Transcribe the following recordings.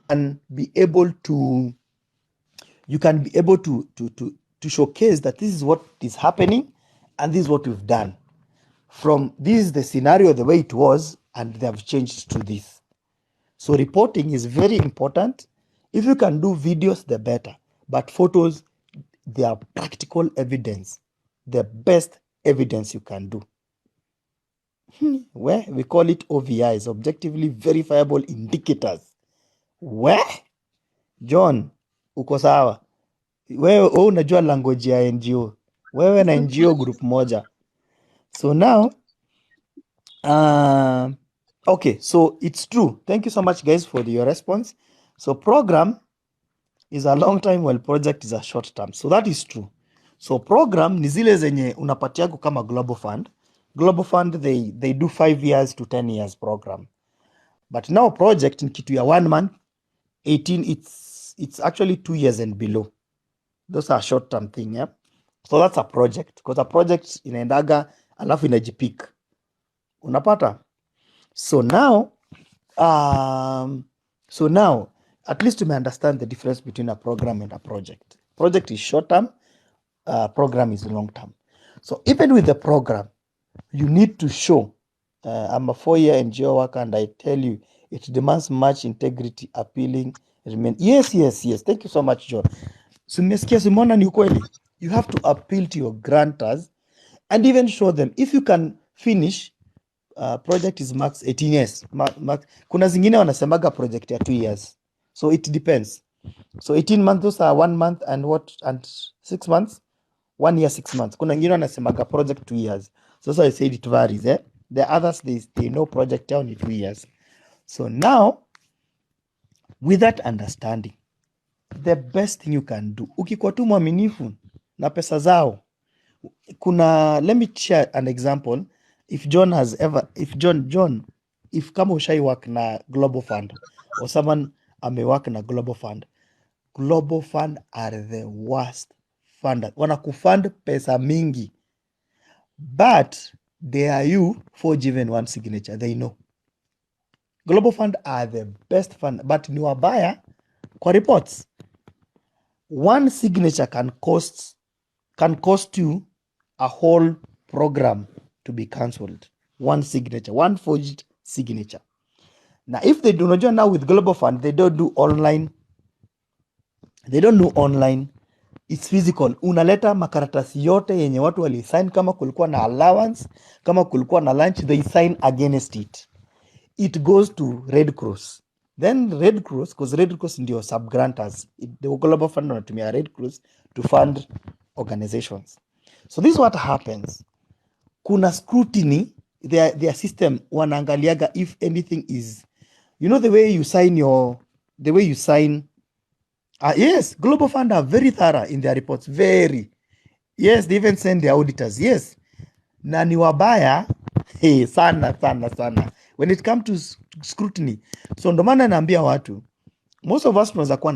can be able to to showcase that this is what is happening and this is what we've done. From this is the scenario the way it was, and they have changed to this. So reporting is very important. If you can do videos, the better. But photos, they are practical evidence, the best evidence you can do. Where we call it OVIs, objectively verifiable indicators. Where John, uko sawa? Wewe unajua language ya NGO, wewe na NGO group moja. So now okay, so it's true. Thank you so much guys for your response. So program is a long time while project is a short term. So that is true. So program ni zile zenye unapatiago kama Global Fund. Global Fund, they do 5 years to 10 years program. But now project in kitu ya 1 month, 18, it's actually 2 years and below. Those are short term thing, yeah? So that's a project. Because a project inaendaga alafu inajipik. Unapata? So now, at least you may understand the difference between a program and a project. Project is short term, program is long term. So even with the program, you need to show. I'm a 4-year NGO worker, and I tell you, it demands much integrity, appealing. Yes. Thank you so much, John. Sumesikia Simona ni ukweli. You have to appeal to your grantors and even show them if you can finish. Project is max 18 years. Kuna zingine wanasemaga project ya 2 years. So it depends. So 18 months, those are 1 month and 6 months. 1 year, 6 months. Kuna ngine wanasemaga project 2 years. So I said it varies. The others, they know project only 2 years. So now, with that understanding, the best thing you can do, ukikuwa tu mwaminifu na pesa zao, let me share an example. If John if kama ushai work na Global Fund or someone amework na Global Fund are the worst funders. Wanakufund pesa mingi, but they are you forge even one signature. They know Global Fund are the best fund, but ni wabaya kwa reports. One signature can cost you a whole program to be cancelled. One signature, one forged signature. Now, if they do not join now with Global Fund, they don't do online. They don't do online. It's physical. Unaleta makaratasi yote yenye watu walisign, kama kulikuwa na allowance, kama kulikuwa na lunch, they sign against it. It goes to Red Cross. Then Red Cross, because Red Cross ndio subgrantors. The Global Fund wanatumia Red Cross to fund organizations. So this is what happens. Kuna scrutiny, their system wanaangaliaga if anything is, the way you sign yes, Global Fund are very thorough in their reports, very. Yes, they even send their auditors, yes. Na ni wabaya, sana. When it comes to scrutiny. So ndo maana naambia watu, most of us tunaweza kuwa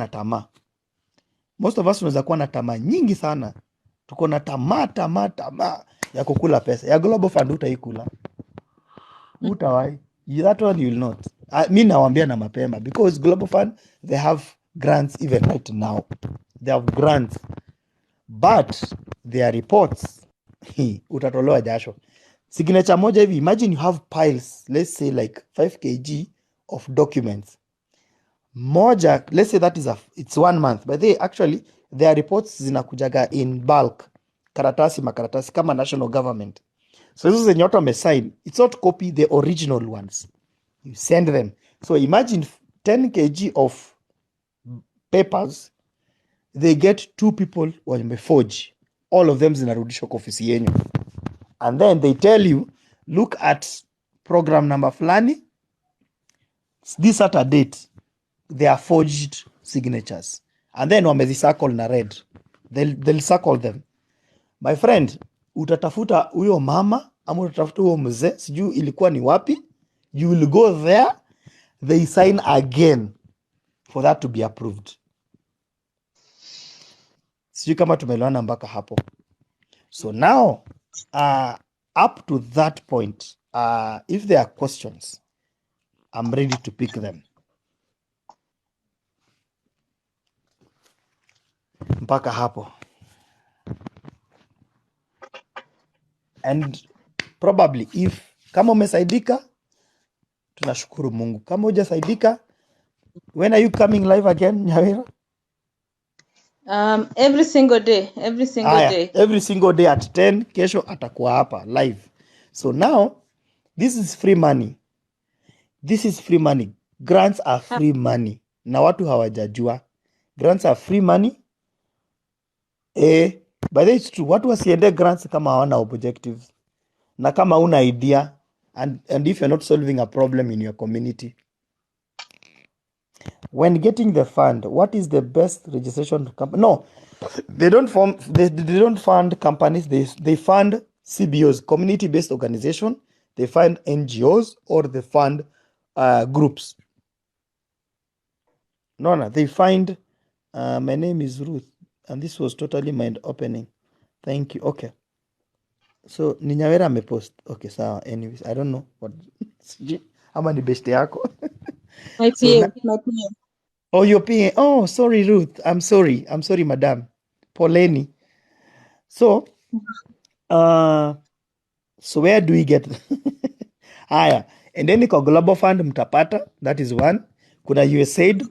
na tamaa. Nyingi sana. Tuko na tamaa ya kukula pesa. Ya Global Fund utaikula. Utawai. That one you will not. Mi nawaambia na mapema, because Global Fund, they have grants even right now. They have grants. But their reports, utatolewa jasho. Signature moja hivi, imagine you have piles, let's say like 5 kg of documents. Moja, let's say that it's 1 month, but they actually, their reports zinakujaga in bulk. Makaratasi kama national government. So hizo zenye watu wamesign, it's not copy the original ones. You send them. So imagine 10 kg of papers, they get 2 people wameforge. All of them zinarudishwa kwa ofisi yenyu. And then they tell you, look at program number fulani, this at a date, they are forged signatures. And then wamezicircle na red. They'll circle them. My friend, utatafuta huyo mama ama utatafuta huyo mzee, sijui ilikuwa ni wapi. You will go there, they sign again for that to be approved. Sijui kama tumeelewana mpaka hapo. So now, up to that point, if there are questions, I'm ready to pick them. mpaka hapo, and probably if kama umesaidika tunashukuru Mungu, kama hujasaidika, when are you coming live again, Nyawira? Every single day, every single Aya, day. every single day at 10 kesho atakuwa hapa live. So now this is free money, this is free money. Grants are free money, na watu hawajajua grants are free money. By the way, it's true, watu wasiende grants kama hawana objectives na kama una idea, and if you're not solving a problem in your community. When getting the fund, what is the best registration company? No, they don't fund companies. They fund CBOs, community-based organization. They fund NGOs, or they fund groups. No, they find. My name is Ruth, and this was totally mind-opening. Thank you. Okay. So ni Nyawera amepost. Okay, sawa. Anyways, I don't know what. Ama ni best yako. My So PA, na- my PA. Oh, you're paying. Oh, sorry, Ruth. I'm sorry, madam. Poleni. So, so where do we get? Haya, and then iko Global Fund mtapata. That is one. Kuna USAID.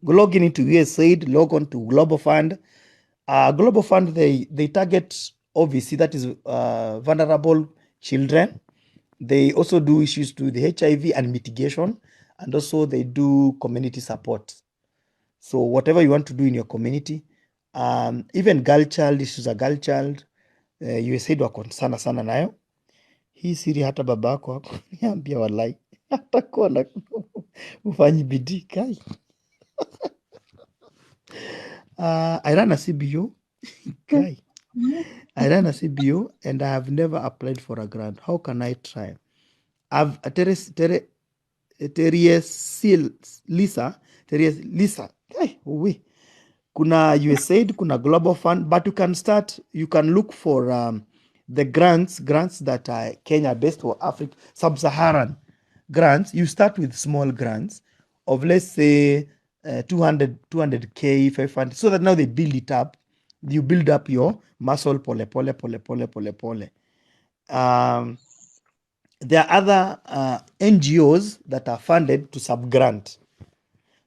Log into USAID. Log on to Global Fund. Global Fund, they target, obviously, that is vulnerable children. They also do issues to the HIV and mitigation, and also they do community support. So whatever you want to do in your community, even girl child issues, a girl child, USAID wako sana nayo. Hii siri hata babako wako niambia, walai hata kona ufanyi bidii kai. I ran a CBO kai. I ran a CBO and I have never applied for a grant. How can I try? I've Lisa. Hey, we. Kuna USAID, kuna Global Fund, but you can look for the grants that are Kenya based or Africa, sub-Saharan grants. You start with small grants of, let's say, 200K, 500, so that now they build it up. You build up your muscle pole. There are other NGOs that are funded to sub-grant.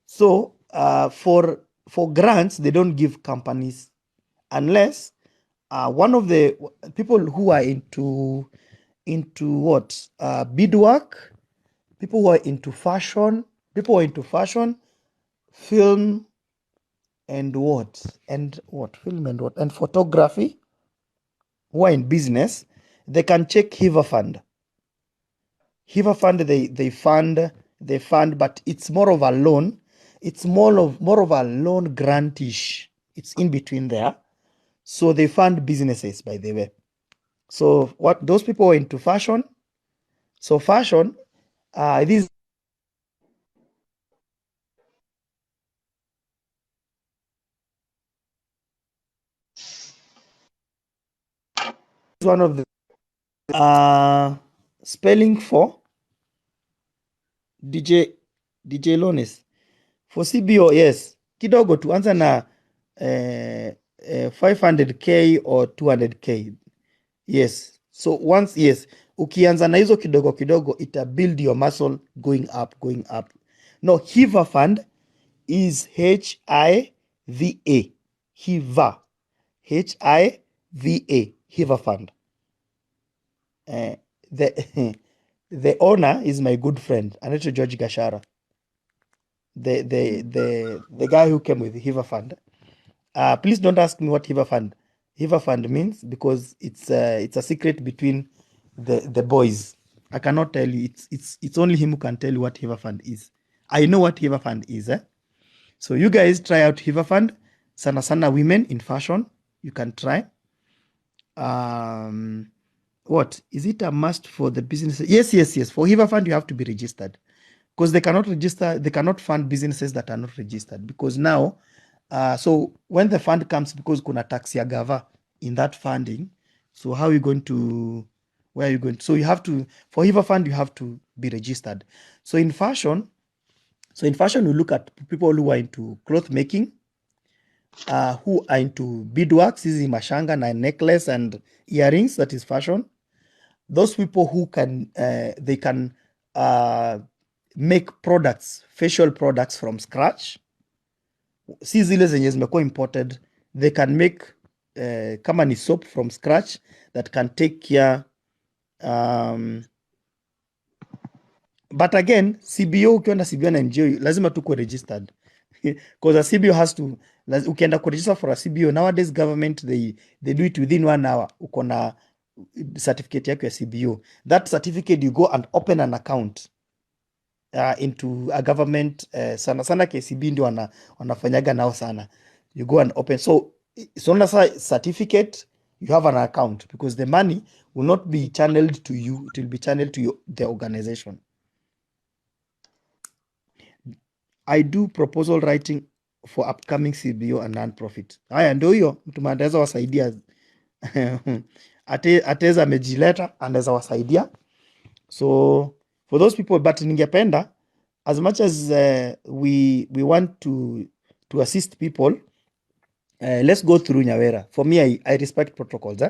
So for grants, they don't give companies unless one of the people who are into what beadwork, people who are into fashion, film, and photography, who are in business, they can check Hiva Fund. Hiva Fund, they fund, but it's more of a loan. It's more of a loan grantish. It's in between there. So they fund businesses, by the way. So what those people are into fashion. So fashion, this is one of the spelling for DJ Lones for CBO. Yes, kidogo tuanza na 500K or 200K. Yes. So once, yes, ukianza na hizo kidogo kidogo, ita build your muscle going up. No, Hiva Fund is HIVA. Hiva. HIVA. Hiva Fund. The owner is my good friend, anaitwa George Gashara. The guy who came with Hiva Fund. Please don't ask me what Hiva Fund means, because it's a secret between the boys. I cannot tell you. It's only him who can tell you what Hiva Fund is. I know what Hiva Fund is. So you guys try out Hiva Fund. Sana women in fashion. You can try. What is it a must for the business? Yes. For Hiva Fund, you have to be registered, because they cannot fund businesses that are not registered, because now so when the fund comes, because kuna tax ya gava in that funding, so how are you going to, where are you going? So you have to, for Hiva Fund, you have to be registered. So in fashion, we look at people who are into cloth making, who are into beadworks, hizi mashanga na necklace and earrings, that is fashion. Those people who can they can make products, facial products from scratch, si zile zenye zimekuwa imported. They can make kama ni soap from scratch that can take care but again CBO, ukienda CBO na NGO lazima tuko registered because a CBO has to ukienda kuregister for a CBO nowadays, government they do it within 1 hour. Uko na certificate yako ya CBO, that certificate you go and open an account into a government sana sana KCB ndio wanafanyaga nao sana. You go and open, so long as a certificate, you have an account, because the money will not be channeled to you, it will be channeled to the organization. I do proposal writing for upcoming CBO and non-profit. Haya ndio hiyo, mtu anaweza wasaidia ateza amejileta, anaweza wasaidia. So for those people, but ningependa as much as we want to assist people, let's go through Nyawera. For me, I respect protocols.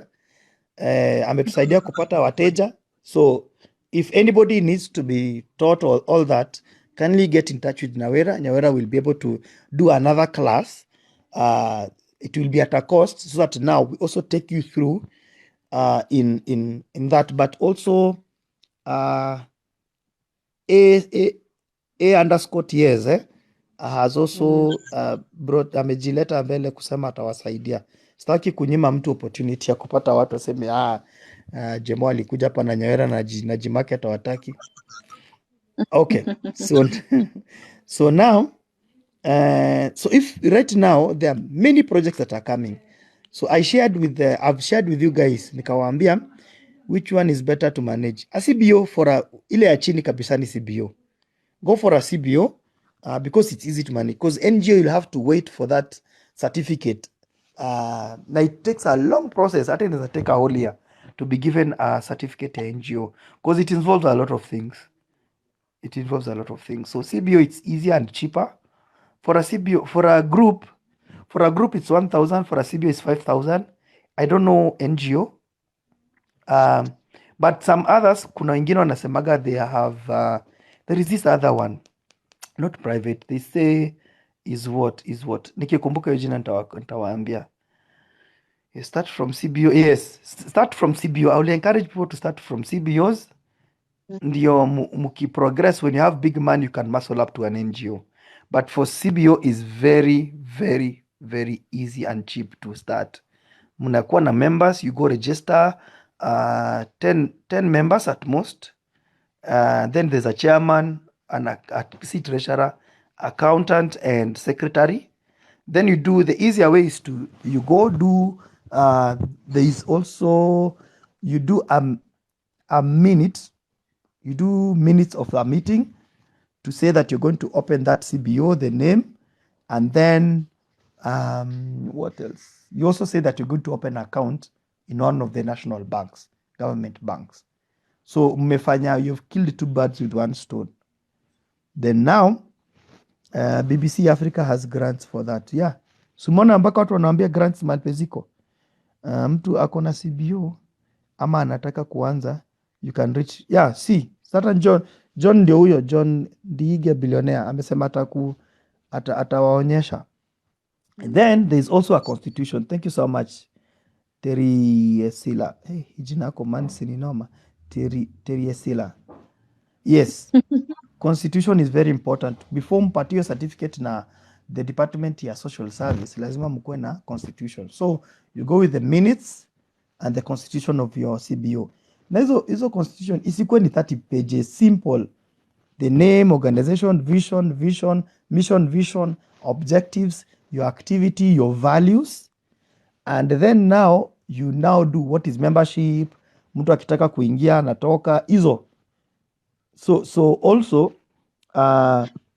Ametusaidia kupata wateja, so if anybody needs to be taught all that, kindly get in touch with Nyawera. Nyawera will be able to do another class. It will be at a cost, so that now we also take you through in that, but also A_TS has also brought amejileta mbele kusema atawasaidia. Sitaki kunyima mtu opportunity ya kupata watu waseme Jemo alikuja hapa na Nyawera na Jimarket hawataki. Okay, so now so if right now there are many projects that are coming, so I've shared with you guys, nikawaambia which one is better to manage. A CBO for ile ya chini kabisa ni CBO. Go for a CBO because it's easy to manage, because NGO you'll have to wait for that certificate. Now it takes a long process. I think it'll take a whole year to be given a certificate to NGO, because it involves a lot of things. So CBO, it's easier and cheaper. For a CBO, for a group it's 1,000. For a CBO it's 5,000. I don't know NGO, but some others, kuna wengine wanasemaga they have there is this other one, not private, they say is what nikikumbuka hiyo jina nitawaambia. Start from CBO. Yes, start from CBO. I will encourage people to start from CBOs. Ndio mukiprogress, when you have big money you can muscle up to an NGO, but for CBO is very very very easy and cheap to start. Mnakuwa na members, you go register 10 members at most. Then there's a chairman and a treasurer, accountant and secretary. Then you do, the easier way is to you go do there is also, you do a minute, you do minutes of a meeting to say that you're going to open that CBO, the name, and then what else? You also say that you're going to open an account in one of the national banks, government banks. So mmefanya, you've killed 2 birds with 1 stone. Then now BBC Africa has grants for that. Yeah, sumona mpaka watu wanaambia grants mahali ziko. Mtu ako na CBO ama anataka kuanza, you can reach. Yeah, see, certain John ndio huyo John Diige billionaire amesema atawaonyesha. Then there's also a constitution. Thank you so much Terry Esila. Hey, jina yako man sininoma. Terry Esila. Yes. Constitution is very important. Before mpatio certificate na the department ya social service, lazima mkuwe na constitution. So you go with the minutes and the constitution of your CBO. Na hizo constitution isikuwe ni 30 pages, simple. The name, organization, vision, mission, objectives, your activity, your values. And then now you do what is membership, mtu akitaka kuingia natoka hizo. So also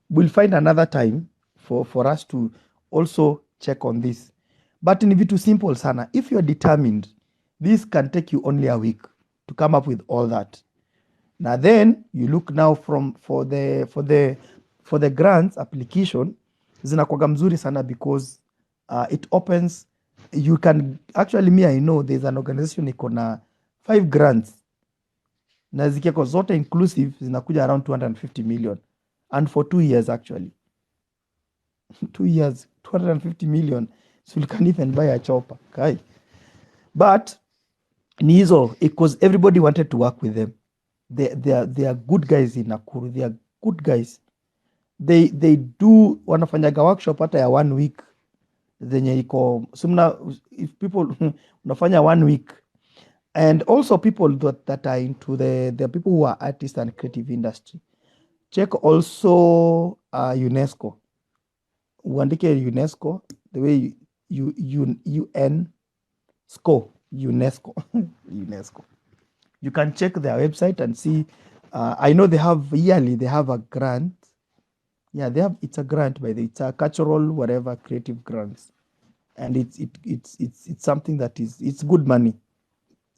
we'll find another time for us to also check on this, but ni vitu simple sana. If you're determined, this can take you only a week to come up with all that. Now then you look now for the grants application, zinakuwaga mzuri sana because it opens, you can actually, me I know there's an organization iko na 5 grants na zikieko zote inclusive zinakuja around 250 million, and for 2 years actually 2 years 250 million, so you can even buy a chopper kai. But ni hizo because everybody wanted to work with them. They are good guys in Nakuru, they are good guys. They do, wanafanyaga workshop hata ya 1 week zenye iko sumna, if people unafanya 1 week. And also people that are into the people who are artists and creative industry, check also UNESCO, uandike UNESCO the way UNESCO UNESCO, you can check their website and see. I know they have yearly, they have a grant. Yeah, they have, it's a grant by the, it's a cultural whatever creative grants, and it's something that is, it's good money.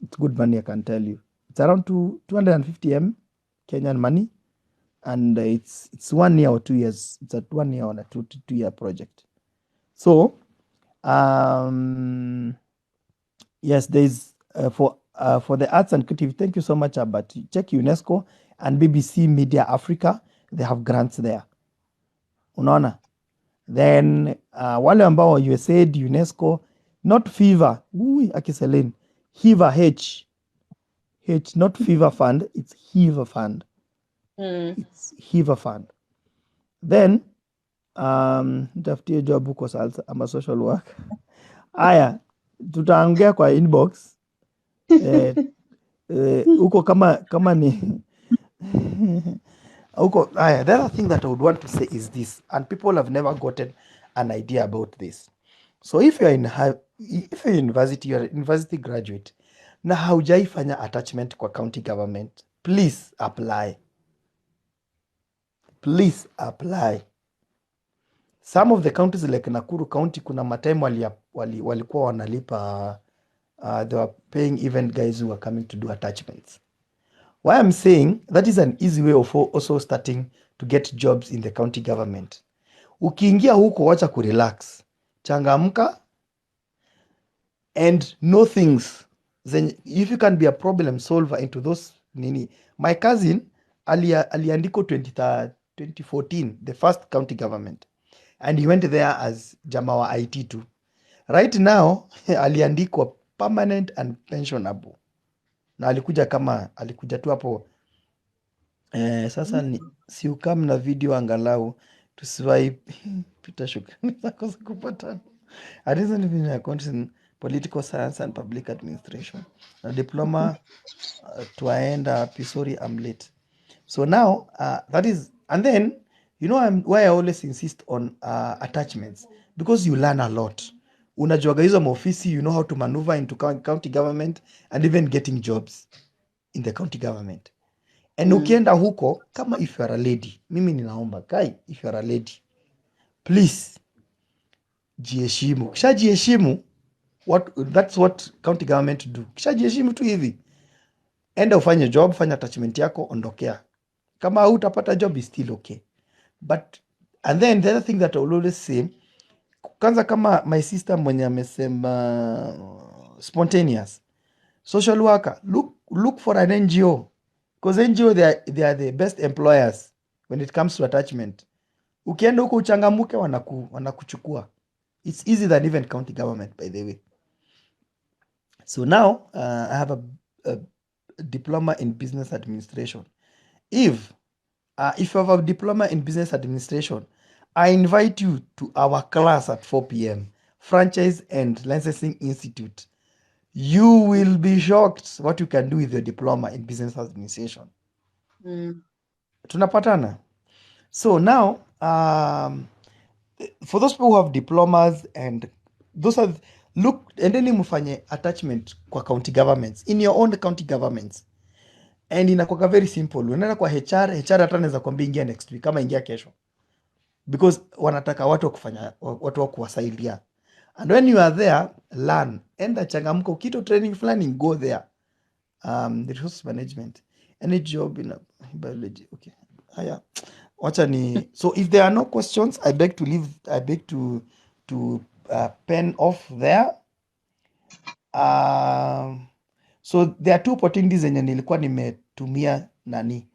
It's good money, I can tell you. It's around 250 M Kenyan money, and it's 1 year or 2 years. It's a 1 year or a 2 year project. So yes, there's for the arts and creative. Thank you so much, but check UNESCO and BBC Media Africa. They have grants there. Unaona? Then wale ambao USAID, UNESCO, not fever. Akiselin. HIVA, not fever fund, it's HIVA fund. It's HIVA fund. Then tafutie job huko sasa ama social work. Aya, tutaongea kwa inbox huko kama ni huko. Aya, the other thing that I would want to say is this, and people have never gotten an idea about this. So if you're university, you're a university graduate na haujaifanya attachment kwa county government, please apply. Please apply. Some of the counties like Nakuru County, kuna matime walikuwa wanalipa, they were paying even guys who were coming to do attachments. Why I'm saying that is an easy way of also starting to get jobs in the county government. Ukiingia huko, wacha kurelax, changamka and know things. Then if you can be a problem solver into those nini. My cousin aliandiko 2014, the first county government, and he went there as jamaa wa IT too. Right now aliandikwa permanent and pensionable, na alikuja tu hapo sasa ni si ukam na video angalau tusiwahi pita shukrani zako za kupatana. A recent in accounts in political science and public administration, a diploma twaenda Pisori, I'm late. So now that is, and then you know why I always insist on attachments, because you learn a lot. Unajuaga hizo maofisi, you know how to maneuver into county government and even getting jobs in the county government. And ukienda huko kama, if you are a lady, mimi ninaomba kai, if you are a lady, please jiheshimu. Kisha jiheshimu, that's what county government do. Kisha jiheshimu tu hivi, enda ufanye job, fanya attachment yako, ondokea. Kama hutapata job is still okay. But and then the other thing that I will always say, kwanza kama my sister mwenye amesema spontaneous social worker, look for an NGO, because NGO they are the best employers when it comes to attachment. Ukienda huko uchangamuke, wanakuchukua. It's easy than even county government, by the way. So now I have a diploma in business administration. If you have a diploma in business administration, I invite you to our class at 4 p.m. Franchise and Licensing Institute. You will be shocked what you can do with your diploma in business administration. Tunapatana. So now, for those people who have diplomas, and those are, look, endeni mufanye attachment kwa county governments, in your own county governments, and inakuwa very simple. Unaenda kwa HR hata anaweza kuambia ingia next week kama ingia kesho, because wanataka watu wa kuwasaidia. And when you are there, learn, enda changamka, ukito training fulani, go there. The resource management, any job in biology. Okay, haya, wacha ni. So if there are no questions, I beg to pen off there. So there are two opportunities zenye nilikuwa nimetumia nani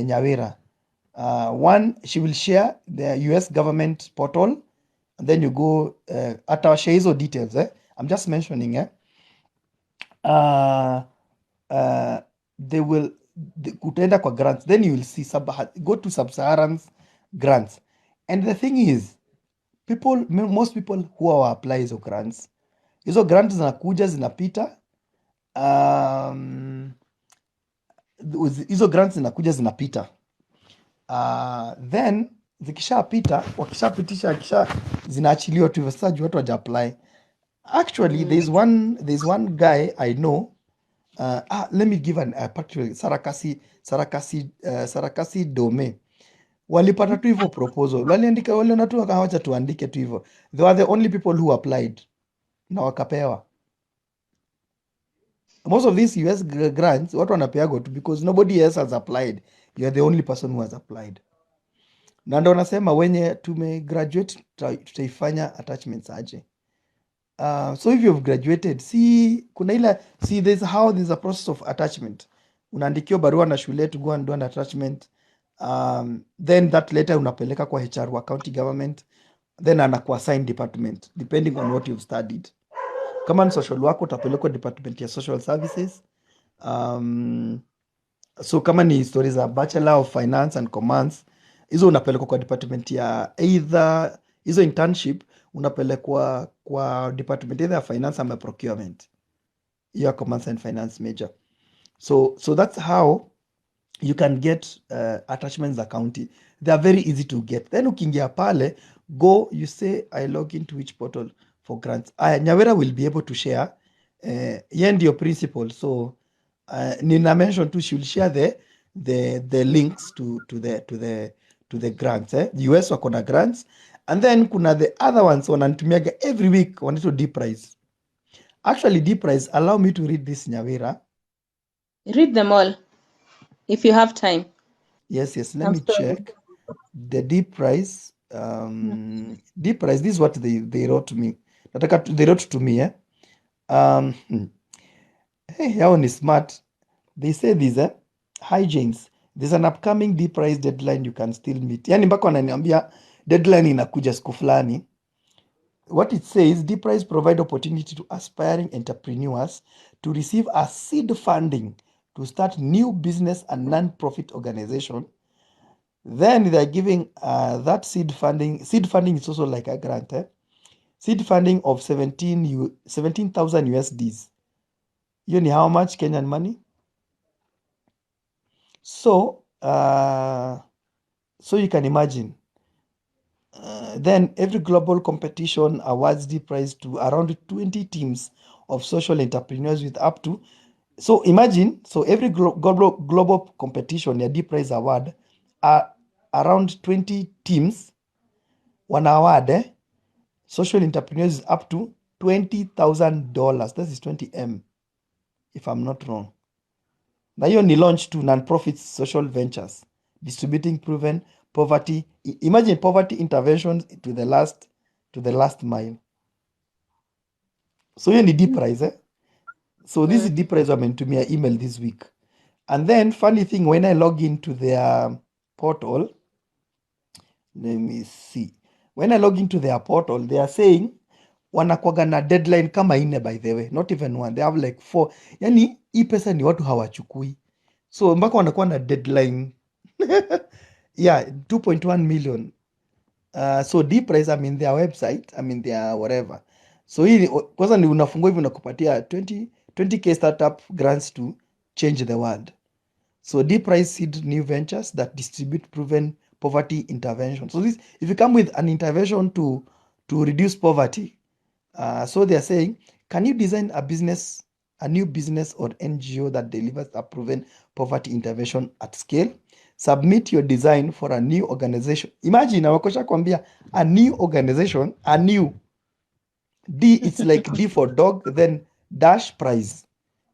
Nyawira. One, she will share the US government portal, and then you go atawashare hizo details I'm just mentioning they will utaenda kwa grants, then you will see go to sub-Saharan grants, and the thing is most people who apply hizo grants zinakuja zinapita, hizo grants zinakuja zinapita, then zikishapita, wakishapitisha zinaachiliwa tu hivyo. Sasa juu watu waja apply. Actually there's one guy I know, let me give an particular Sarakasi Dome. Walipata tu hivyo proposal, waliona tu wakawacha tuandike tu hivyo. They were the only people who applied na wakapewa. Most of these US grants watu wanapeago tu because nobody else has applied. You are the only person who has applied. Na ndo nasema wenye tumegraduate tutaifanya attachments aje. So if you've graduated, there's a process of attachment. Unaandikiwa barua na shule to go and do an attachment. Then that letter unapeleka kwa HR wa county government, then anakuassign department depending on what you've studied. Kama ni social work utapelekwa department ya social services. So kama ni stories za Bachelor of Finance and Commerce, hizo unapelekwa kwa department ya either hizo internship unapelekwa kwa department either ya finance ama procurement, ya commerce and finance major. So that's how you can get attachments za county. They are very easy to get. Then ukiingia pale, you say I log into which portal for grants. Nyawira will be able to share. Yeye ndio principal, so nina mention too, she will share the links to the grants. US wako na grants, and then kuna the other ones wananitumiaga every week, wanaitwa D-Prize. Actually D-Prize, allow me to read this, Nyawira. Read them all if you have time. Yes, let me check the D-Prize. D-Prize, this is what they wrote to me. They wrote to me. Hey, hao ni smart. They say this, hi James, there's an upcoming D-Prize deadline you can still meet. Yani mpaka wananiambia deadline inakuja siku fulani. What it says, D-Prize provide opportunity to aspiring entrepreneurs to receive a seed funding to start new business and non-profit organization. Then they're giving that seed funding. Seed funding is also like a grant. Seed funding of 17,000 USDs. You know how much Kenyan money? So you can imagine. Then every global competition awards D-Prize to around 20 teams of social entrepreneurs with up to. So imagine, every global competition ya D-Prize award around 20 teams wana award social entrepreneurs up to $20,000. That is 20M, if I'm not wrong. Na hiyo ni launch to non-profit social ventures distributing proven poverty. Imagine poverty interventions to the last mile. So hiyo ni D-Prize. So this is D-Prize wamenitumia email this week. And then funny thing, when I log into their portal, let me see. When I log into their portal, they are saying wanakuwaga na deadline kama 4, by the way, not even 1. They have like 4. Yani hii pesa ni watu hawachukui, so mpaka wanakuwa na deadline yeah, 2.1 million. So D-Prize, I'm in their website, I'm in their whatever. So hii kwanza ni unafungua hivi unakupatia 20k startup grants to change the world. So D-Prize seed new ventures that distribute proven poverty intervention. So this, if you come with an intervention to reduce poverty, so they are saying, can you design a new business or NGO that delivers a proven poverty intervention at scale? Submit your design for a new organization. Imagine wakosha kwambia a new organization, a new D, it's like D for dog, then dash prize,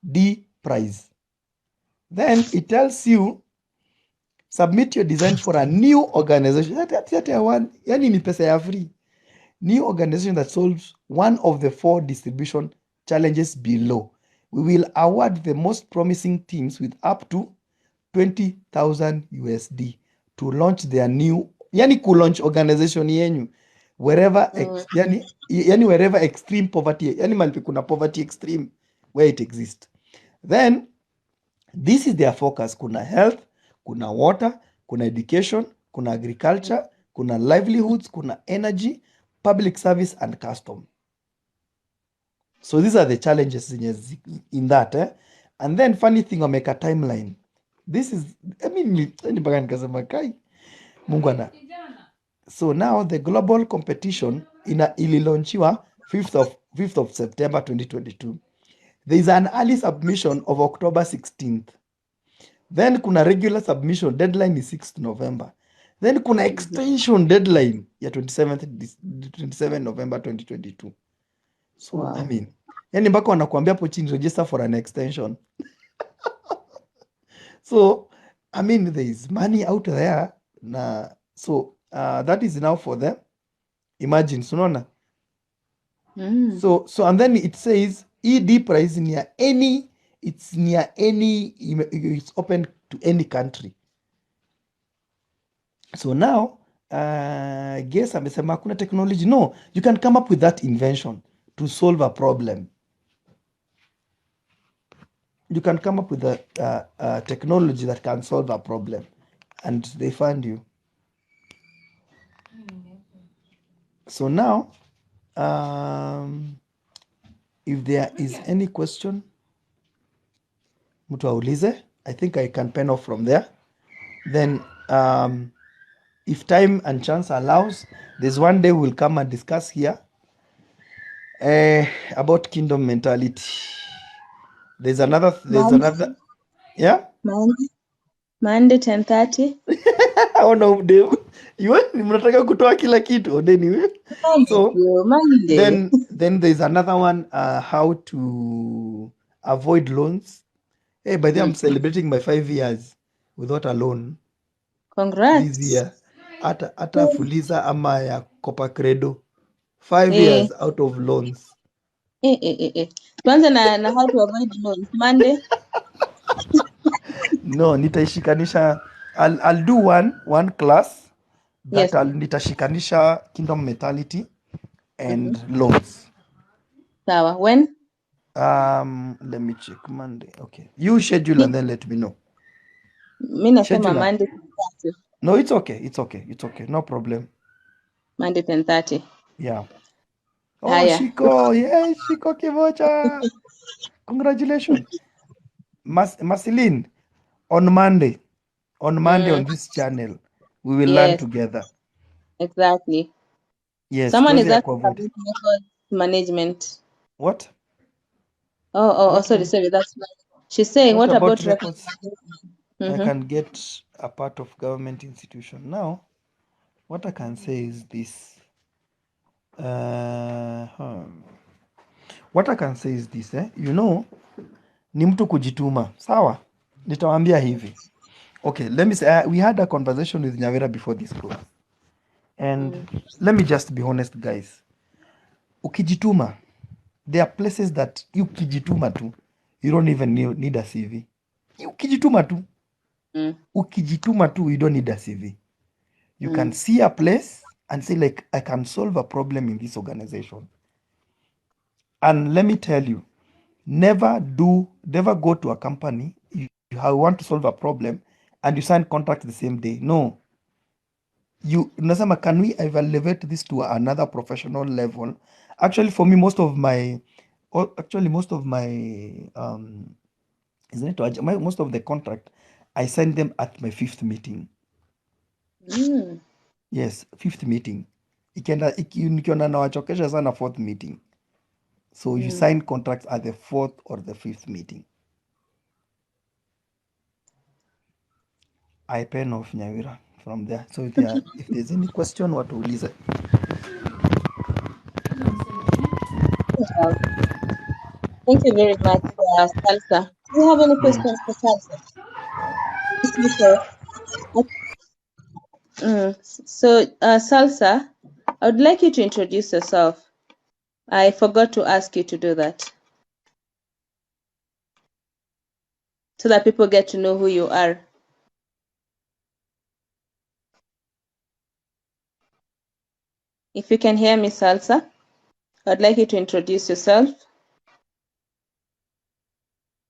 D-Prize. Then it tells you, submit your design for a new organization. Yani ni pesa ya free. new organization that solves one of the 4 distribution challenges below. We will award the most promising teams with up to 20,000 USD to launch their new, yani launch organization yenyu wherever yani wherever extreme poverty, yani mahali kuna poverty extreme where it exists. Then this is their focus. Kuna health, kuna water, kuna education, kuna agriculture, kuna livelihoods, kuna energy, public service and custom. So these are the challenges in that. And then funny thing, wameka timeline. This is, I mean, mpaka nikasema kai Mungu ana. So now the global competition ililaunchiwa 5th of September 2022. There is an early submission of October 16th. Then kuna regular submission deadline is 6th November. Then kuna extension deadline ya 27 November 2022. So Wow. I mean, yani mpaka wanakuambia hapo chini register for an extension. So I mean there is money out there na so that is now for them. Imagine, unaona? So and then it says ED price near any, it's open to any country. So now guess amesema hakuna technology. No, you can come up with that invention to solve a problem. You can come up with a technology that can solve a problem, and they fund you. So now, if there is any question, mtu aulize. I think I can pen off from there. Then, if time and chance allows, there's one day we'll come and discuss here about kingdom mentality. There's another, yeah? Monday 10:30. Ona Udem. Mnataka kutoa kila kitu Odeni. So then there's another one, how to avoid loans. Hey, by the way, I'm celebrating my 5 years without a loan. Congrats. This year. Ata Fuliza ama ya Copa Credo. 5 years out of loans. Tuanze na how to avoid loans. Monday. No, nitaishikanisha. I'll do one class that Yes. nitashikanisha kingdom mentality and loans. Sawa. When? Let me check. Monday. Okay. You schedule and then let me know. Mimi nasema Schedule. Monday 10:30. No, it's okay. No problem. Monday 10:30. Yeah. Oh, Haya. Shiko. Yes, Shiko Kivocha. Congratulations. Marceline, on Monday on this channel, we will learn together. Exactly. Yes. Someone is asking about record management. What? Oh, sorry. That's right. She's saying, what about records? I can get a part of government institution. Now, what I can say is this. What I can say is this, you know, ni mtu kujituma. Sawa? Nitawaambia hivi. Okay, let me say, we had a conversation with Nyawira before this class. And let me just be honest, guys. Ukijituma, there are places that you kijituma tu, you don't even need a CV. Ukijituma tu. Ukijituma tu, you don't need a CV. You can see a place and say, like, I can solve a problem in this organization. And let me tell you, never go to a company you want to solve a problem and you sign contract the same day. No. Unasema, can we elevate this to another professional level? Actually, for me, most of my most of the contract, I send them at my 5th meeting. Yes, 5th meeting. Nikiona nawachokesha sana 4th meeting. So you sign contracts at the 4th or the 5th meeting. I pen off Nyawira from there. So if there's any question, what will listen? Thank you very much, Salsa. Do you have any questions for Salsa? So, Salsa, I would like you to introduce yourself. I forgot to ask you to do that so that people get to know who you are. If you can hear me, Salsa, I'd like you to introduce yourself